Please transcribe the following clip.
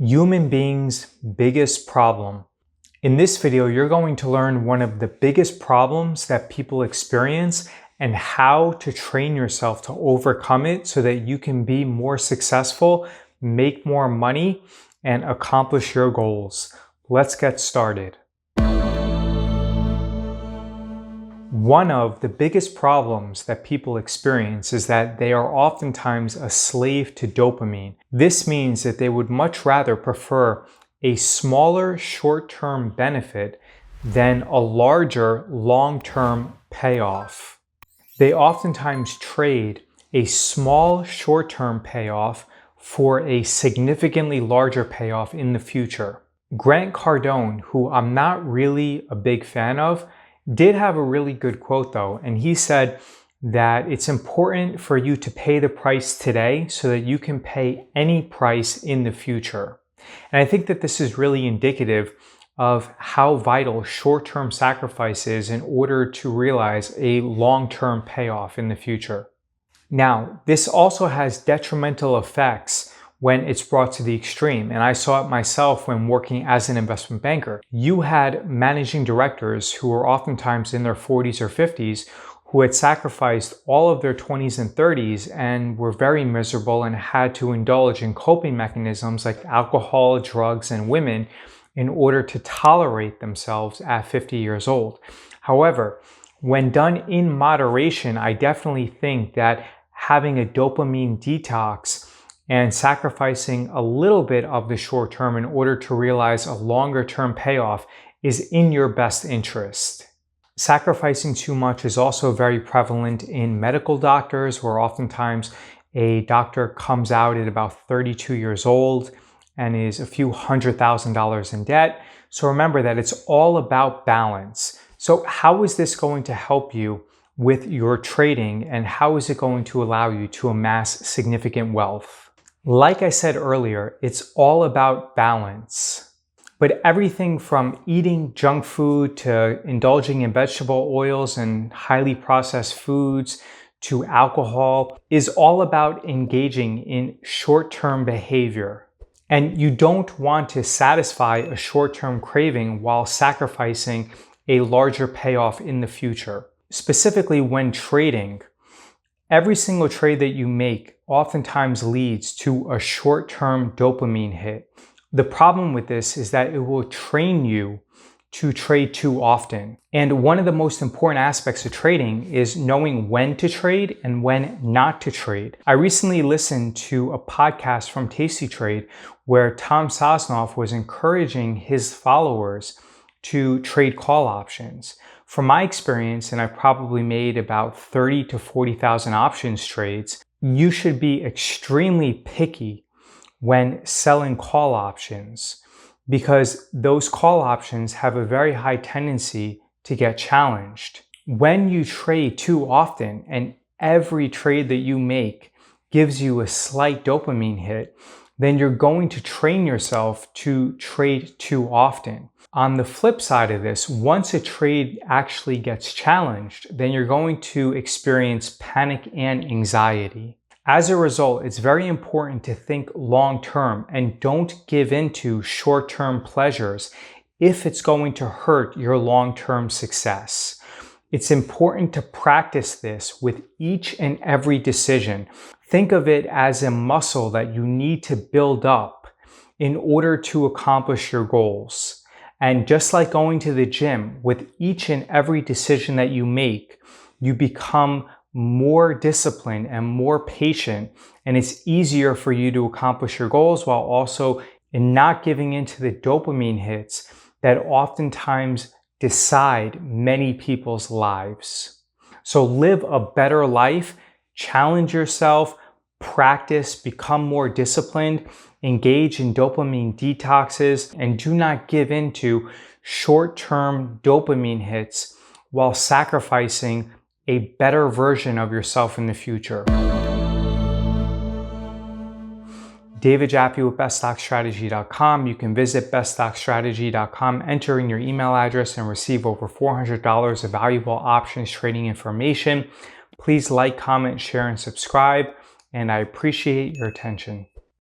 Human beings' biggest problem. In this video, you're going to learn one of the biggest problems that people experience and how to train yourself to overcome it so that you can be more successful, make more money, and accomplish your goals. Let's get started. One of the biggest problems that people experience is that they are oftentimes a slave to dopamine. This means that they would much rather prefer a smaller short-term benefit than a larger long-term payoff. They oftentimes trade a small short-term payoff for a significantly larger payoff in the future. Grant Cardone, who I'm not really a big fan of, did have a really good quote though, and he said that it's important for you to pay the price today so that you can pay any price in the future. And I think that this is really indicative of how vital short-term sacrifice is in order to realize a long-term payoff in the future. Now, this also has detrimental effects when it's brought to the extreme. And I saw it myself when working as an investment banker. You had managing directors who were oftentimes in their 40s or 50s who had sacrificed all of their 20s and 30s and were very miserable and had to indulge in coping mechanisms like alcohol, drugs, and women in order to tolerate themselves at 50 years old. However, when done in moderation, I definitely think that having a dopamine detox and sacrificing a little bit of the short term in order to realize a longer term payoff is in your best interest. Sacrificing too much is also very prevalent in medical doctors, where oftentimes a doctor comes out at about 32 years old and is a few $100,000 in debt. So remember that it's all about balance. So how is this going to help you with your trading, and how is it going to allow you to amass significant wealth? Like I said earlier, it's all about balance. But everything from eating junk food to indulging in vegetable oils and highly processed foods to alcohol is all about engaging in short-term behavior. And you don't want to satisfy a short-term craving while sacrificing a larger payoff in the future. Specifically when trading, every single trade that you make oftentimes leads to a short-term dopamine hit. The problem with this is that it will train you to trade too often. And one of the most important aspects of trading is knowing when to trade and when not to trade. I recently listened to a podcast from Tasty Trade where Tom Sosnoff was encouraging his followers to trade call options. From my experience, and I've probably made about 30 to 40,000 options trades, you should be extremely picky when selling call options because those call options have a very high tendency to get challenged. When you trade too often and every trade that you make gives you a slight dopamine hit, then you're going to train yourself to trade too often. On the flip side of this, once a trade actually gets challenged, then you're going to experience panic and anxiety. As a result, it's very important to think long-term and don't give in to short-term pleasures if it's going to hurt your long-term success. It's important to practice this with each and every decision. Think of it as a muscle that you need to build up in order to accomplish your goals. And just like going to the gym, with each and every decision that you make, you become more disciplined and more patient, and it's easier for you to accomplish your goals while also not giving into the dopamine hits that oftentimes decide many people's lives. So live a better life, challenge yourself, practice, become more disciplined, engage in dopamine detoxes, and do not give in to short-term dopamine hits while sacrificing a better version of yourself in the future. David Jaffe with BestStockStrategy.com. You can visit BestStockStrategy.com, enter in your email address, and receive over $400 of valuable options trading information. Please like, comment, share, and subscribe, and I appreciate your attention.